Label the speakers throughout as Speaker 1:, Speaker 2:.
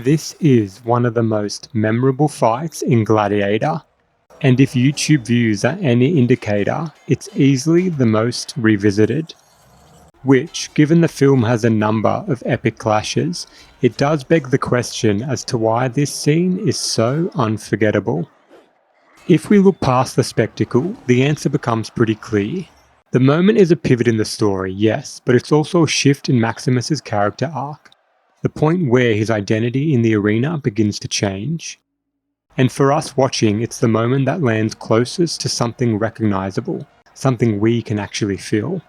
Speaker 1: This is one of the most memorable fights in Gladiator, and if YouTube views are any indicator, it's easily the most revisited. Which, given the film has a number of epic clashes, it does beg the question as to why this scene is so unforgettable. If we look past the spectacle, the answer becomes pretty clear. The moment is a pivot in the story, yes, but it's also a shift in Maximus's character arc. The point where his identity in the arena begins to change. And for us watching, it's the moment that lands closest to something recognizable, something we can actually feel.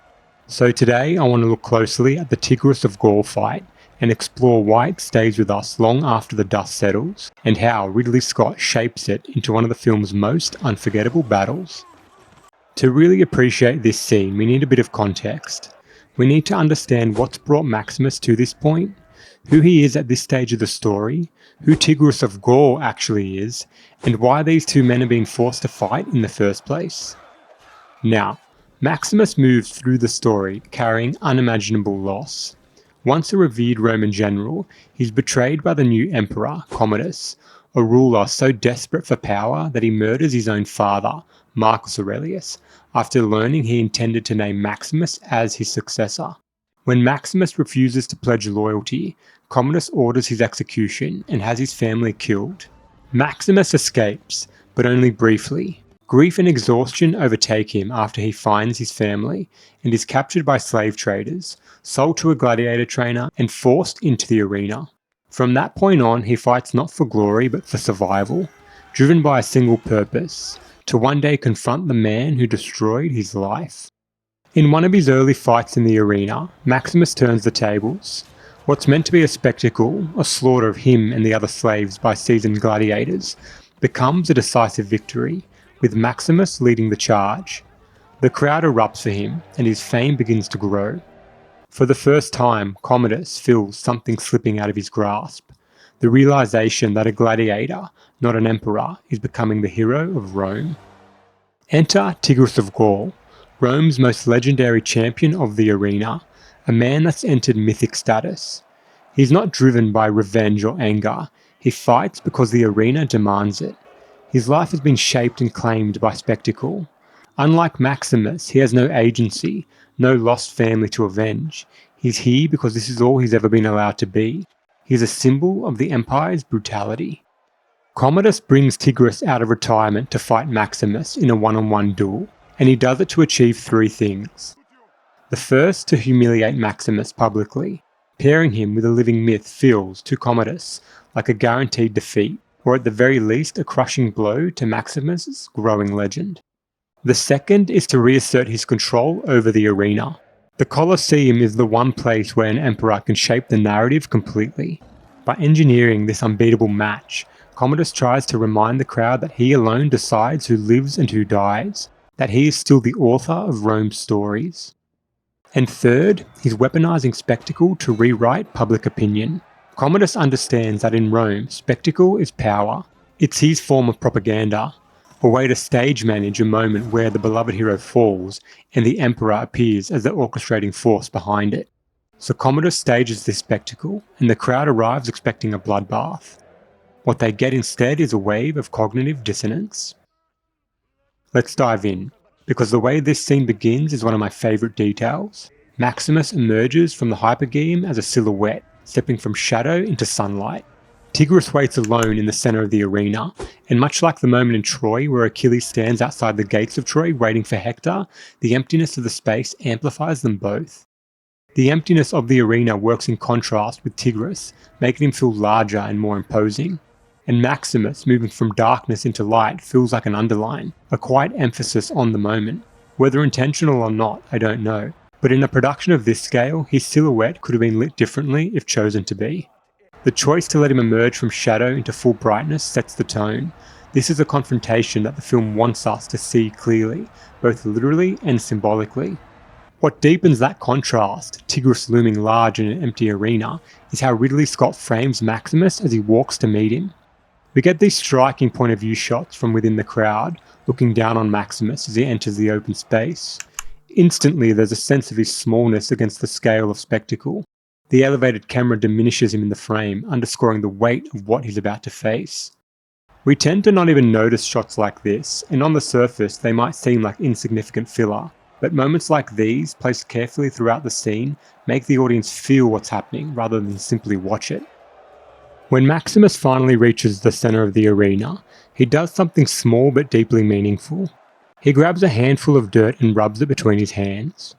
Speaker 1: So today I want to look closely at the Tigris of Gaul fight and explore why it stays with us long after the dust settles, and how Ridley Scott shapes it into one of the film's most unforgettable battles. To really appreciate this scene, we need a bit of context. We need to understand what's brought Maximus to this point, who he is at this stage of the story, who Tigris of Gaul actually is, and why these two men are being forced to fight in the first place. Now, Maximus moves through the story carrying unimaginable loss. Once a revered Roman general, he's betrayed by the new emperor, Commodus, a ruler so desperate for power that he murders his own father, Marcus Aurelius, after learning he intended to name Maximus as his successor. When Maximus refuses to pledge loyalty, Commodus orders his execution and has his family killed. Maximus escapes, but only briefly. Grief and exhaustion overtake him after he finds his family and is captured by slave traders, sold to a gladiator trainer, and forced into the arena. From that point on, he fights not for glory but for survival, driven by a single purpose: to one day confront the man who destroyed his life. In one of his early fights in the arena, Maximus turns the tables. What's meant to be a spectacle, a slaughter of him and the other slaves by seasoned gladiators, becomes a decisive victory, with Maximus leading the charge. The crowd erupts for him, and his fame begins to grow. For the first time, Commodus feels something slipping out of his grasp, the realization that a gladiator, not an emperor, is becoming the hero of Rome. Enter Tigris of Gaul, Rome's most legendary champion of the arena, a man that's entered mythic status. He's not driven by revenge or anger, he fights because the arena demands it. His life has been shaped and claimed by spectacle. Unlike Maximus, he has no agency, no lost family to avenge. He's here because this is all he's ever been allowed to be. He's a symbol of the empire's brutality. Commodus brings Tigris out of retirement to fight Maximus in a one-on-one duel, and he does it to achieve three things. The first, to humiliate Maximus publicly. Pairing him with a living myth feels, to Commodus, like a guaranteed defeat, or at the very least a crushing blow to Maximus's growing legend. The second is to reassert his control over the arena. The Colosseum is the one place where an emperor can shape the narrative completely. By engineering this unbeatable match, Commodus tries to remind the crowd that he alone decides who lives and who dies, that he is still the author of Rome's stories. And third, he's weaponizing spectacle to rewrite public opinion. Commodus understands that in Rome, spectacle is power. It's his form of propaganda, a way to stage manage a moment where the beloved hero falls and the emperor appears as the orchestrating force behind it. So Commodus stages this spectacle, and the crowd arrives expecting a bloodbath. What they get instead is a wave of cognitive dissonance. Let's dive in, because the way this scene begins is one of my favourite details. Maximus emerges from the hypergeum as a silhouette, stepping from shadow into sunlight. Tigris waits alone in the centre of the arena, and much like the moment in Troy where Achilles stands outside the gates of Troy waiting for Hector, the emptiness of the space amplifies them both. The emptiness of the arena works in contrast with Tigris, making him feel larger and more imposing. And Maximus, moving from darkness into light, feels like an underline, a quiet emphasis on the moment. Whether intentional or not, I don't know. But in a production of this scale, his silhouette could have been lit differently if chosen to be. The choice to let him emerge from shadow into full brightness sets the tone. This is a confrontation that the film wants us to see clearly, both literally and symbolically. What deepens that contrast, Tigris looming large in an empty arena, is how Ridley Scott frames Maximus as he walks to meet him. We get these striking point of view shots from within the crowd, looking down on Maximus as he enters the open space. Instantly there's a sense of his smallness against the scale of spectacle. The elevated camera diminishes him in the frame, underscoring the weight of what he's about to face. We tend to not even notice shots like this, and on the surface they might seem like insignificant filler, but moments like these, placed carefully throughout the scene, make the audience feel what's happening rather than simply watch it. When Maximus finally reaches the center of the arena, he does something small but deeply meaningful. He grabs a handful of dirt and rubs it between his hands.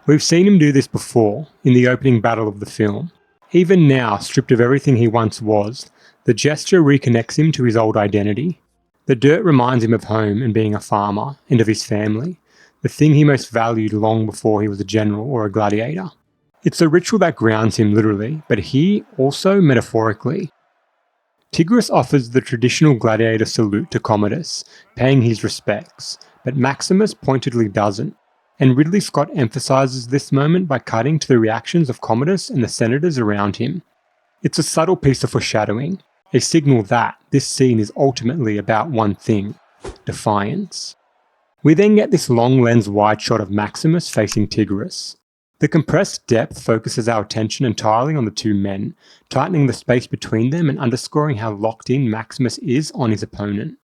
Speaker 1: We've seen him do this before, in the opening battle of the film. Even now, stripped of everything he once was, the gesture reconnects him to his old identity. The dirt reminds him of home and being a farmer, and of his family, the thing he most valued long before he was a general or a gladiator. It's a ritual that grounds him literally, but he also metaphorically. Tigris offers the traditional gladiator salute to Commodus, paying his respects, but Maximus pointedly doesn't, and Ridley Scott emphasises this moment by cutting to the reactions of Commodus and the senators around him. It's a subtle piece of foreshadowing, a signal that this scene is ultimately about one thing: defiance. We then get this long lens wide shot of Maximus facing Tigris. The compressed depth focuses our attention entirely on the two men, tightening the space between them and underscoring how locked in Maximus is on his opponent.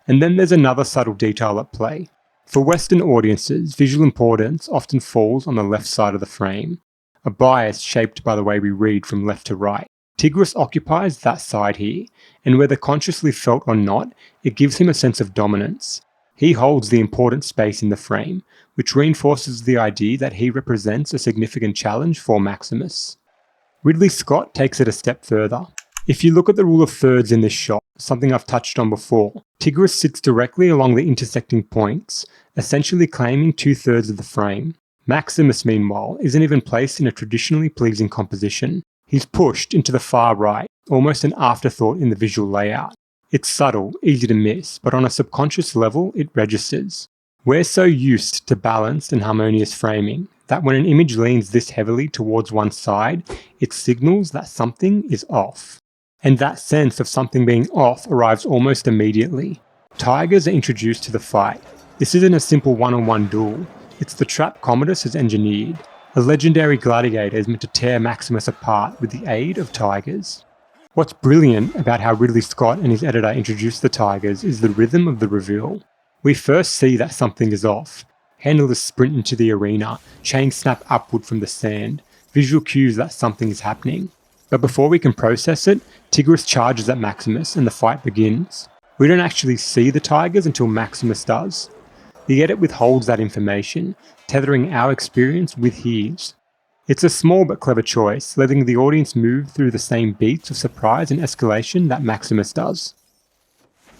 Speaker 1: And then there's another subtle detail at play. For Western audiences, visual importance often falls on the left side of the frame, a bias shaped by the way we read from left to right. Tigris occupies that side here, and whether consciously felt or not, it gives him a sense of dominance. He holds the important space in the frame, which reinforces the idea that he represents a significant challenge for Maximus. Ridley Scott takes it a step further. If you look at the rule of thirds in this shot, something I've touched on before, Tigris sits directly along the intersecting points, essentially claiming 2/3 of the frame. Maximus, meanwhile, isn't even placed in a traditionally pleasing composition. He's pushed into the far right, almost an afterthought in the visual layout. It's subtle, easy to miss, but on a subconscious level, it registers. We're so used to balanced and harmonious framing that when an image leans this heavily towards one side, it signals that something is off. And that sense of something being off arrives almost immediately. Tigers are introduced to the fight. This isn't a simple one-on-one duel, it's the trap Commodus has engineered. A legendary gladiator is meant to tear Maximus apart with the aid of tigers. What's brilliant about how Ridley Scott and his editor introduced the tigers is the rhythm of the reveal. We first see that something is off. Handlers sprint into the arena, chains snap upward from the sand, visual cues that something is happening. But before we can process it, Tigris charges at Maximus and the fight begins. We don't actually see the tigers until Maximus does. The edit withholds that information, tethering our experience with his. It's a small but clever choice, letting the audience move through the same beats of surprise and escalation that Maximus does.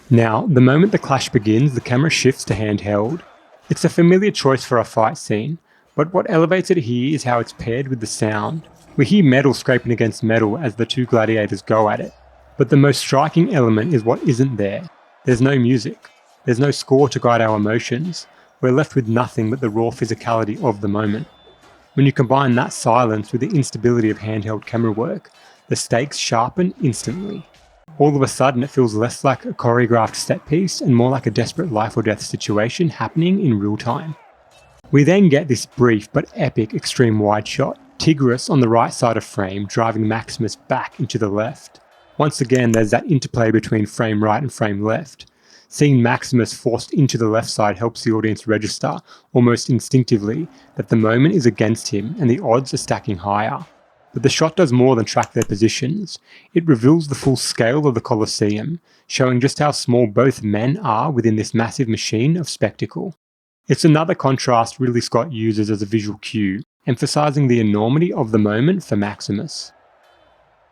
Speaker 1: Now, the moment the clash begins, the camera shifts to handheld. It's a familiar choice for a fight scene, but what elevates it here is how it's paired with the sound. We hear metal scraping against metal as the two gladiators go at it. But the most striking element is what isn't there. There's no music. There's no score to guide our emotions. We're left with nothing but the raw physicality of the moment. When you combine that silence with the instability of handheld camera work, the stakes sharpen instantly. All of a sudden it feels less like a choreographed set piece and more like a desperate life or death situation happening in real time. We then get this brief but epic extreme wide shot. Tigris on the right side of frame driving Maximus back into the left. Once again there's that interplay between frame right and frame left. Seeing Maximus forced into the left side helps the audience register, almost instinctively, that the moment is against him and the odds are stacking higher. But the shot does more than track their positions. It reveals the full scale of the Colosseum, showing just how small both men are within this massive machine of spectacle. It's another contrast Ridley Scott uses as a visual cue, emphasizing the enormity of the moment for Maximus.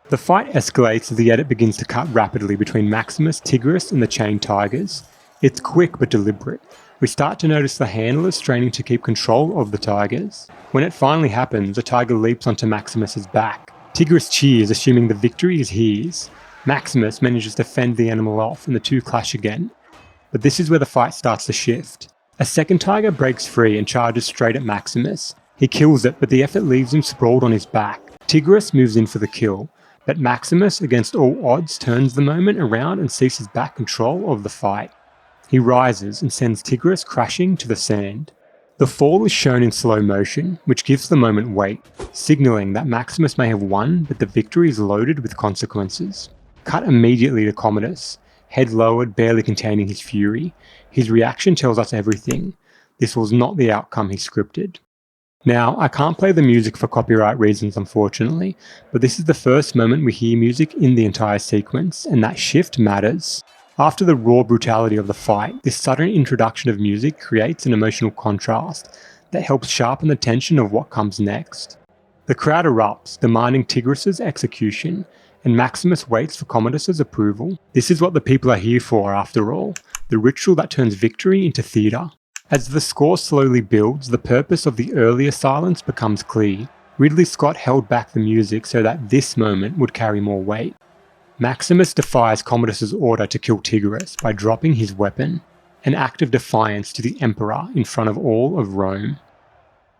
Speaker 1: The fight escalates as the edit begins to cut rapidly between Maximus, Tigris and the chained tigers. It's quick but deliberate. We start to notice the handlers straining to keep control of the tigers. When it finally happens, a tiger leaps onto Maximus's back. Tigris cheers, assuming the victory is his. Maximus manages to fend the animal off and the two clash again. But this is where the fight starts to shift. A second tiger breaks free and charges straight at Maximus. He kills it, but the effort leaves him sprawled on his back. Tigris moves in for the kill, but Maximus, against all odds, turns the moment around and seizes back control of the fight. He rises and sends Tigris crashing to the sand. The fall is shown in slow motion, which gives the moment weight, signalling that Maximus may have won, but the victory is loaded with consequences. Cut immediately to Commodus, head lowered, barely containing his fury. His reaction tells us everything. This was not the outcome he scripted. Now, I can't play the music for copyright reasons unfortunately, but this is the first moment we hear music in the entire sequence, and that shift matters. After the raw brutality of the fight, this sudden introduction of music creates an emotional contrast that helps sharpen the tension of what comes next. The crowd erupts, demanding Tigris' execution, and Maximus waits for Commodus' approval. This is what the people are here for after all, the ritual that turns victory into theatre. As the score slowly builds, the purpose of the earlier silence becomes clear. Ridley Scott held back the music so that this moment would carry more weight. Maximus defies Commodus' order to kill Tigris by dropping his weapon, an act of defiance to the emperor in front of all of Rome.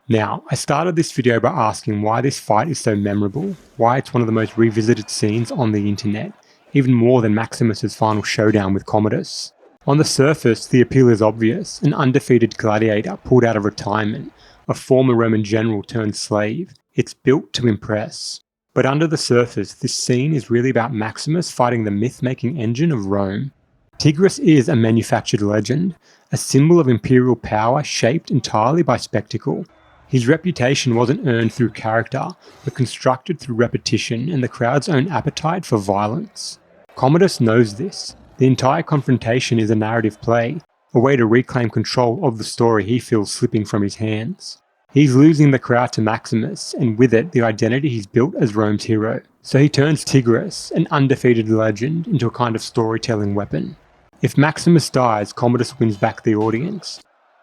Speaker 1: Now, I started this video by asking why this fight is so memorable, why it's one of the most revisited scenes on the internet, even more than Maximus' final showdown with Commodus. On the surface, the appeal is obvious: an undefeated gladiator pulled out of retirement, a former Roman general turned slave. It's built to impress. But under the surface, this scene is really about Maximus fighting the myth-making engine of Rome. Tigris is a manufactured legend, a symbol of imperial power shaped entirely by spectacle. His reputation wasn't earned through character, but constructed through repetition and the crowd's own appetite for violence. Commodus knows this. The entire confrontation is a narrative play, a way to reclaim control of the story he feels slipping from his hands. He's losing the crowd to Maximus, and with it the identity he's built as Rome's hero. So he turns Tigris, an undefeated legend, into a kind of storytelling weapon. If Maximus dies, Commodus wins back the audience.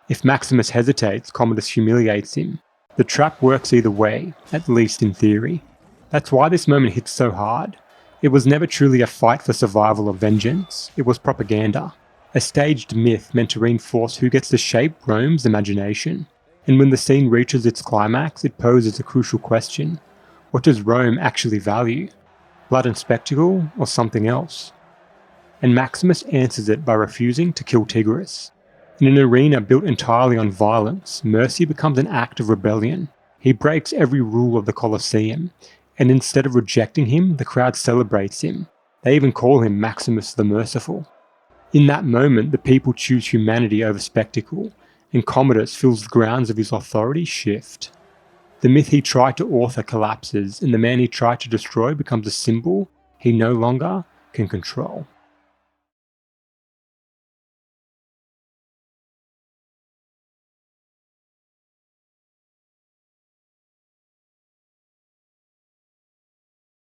Speaker 1: If Maximus hesitates, Commodus humiliates him. The trap works either way, at least in theory. That's why this moment hits so hard. It was never truly a fight for survival or vengeance, it was propaganda. A staged myth meant to reinforce who gets to shape Rome's imagination. And when the scene reaches its climax, it poses a crucial question. What does Rome actually value? Blood and spectacle, or something else? And Maximus answers it by refusing to kill Tigris. In an arena built entirely on violence, mercy becomes an act of rebellion. He breaks every rule of the Colosseum, and instead of rejecting him, the crowd celebrates him. They even call him Maximus the Merciful. In that moment, the people choose humanity over spectacle, and Commodus feels the grounds of his authority shift. The myth he tried to author collapses, and the man he tried to destroy becomes a symbol he no longer can control.